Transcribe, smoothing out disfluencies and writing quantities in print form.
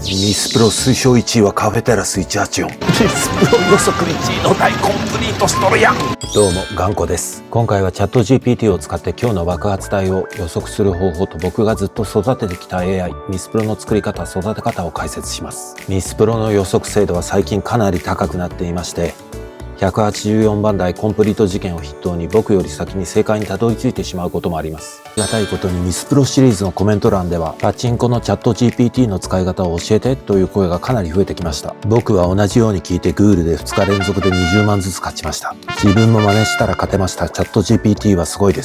ミスプロ推奨1位はカフェテラス184。ミスプロ予測1位の大コンプリートしとるやん。どうも頑固です。今回はチャット GPT を使って今日の爆発体を予測する方法と僕がずっと育ててきた AI ミスプロの作り方育て方を解説します。ミスプロの予測精度は最近かなり高くなっていまして、184番台コンプリート事件を筆頭に僕より先に正解にたどり着いてしまうこともあります。ありがたいことにミスプロシリーズのコメント欄ではパチンコのチャット GPT の使い方を教えてという声がかなり増えてきました。僕は同じように聞いてグールで2日連続で20万ずつ勝ちました。自分も真似したら勝てました。チャット GPT はすごいです。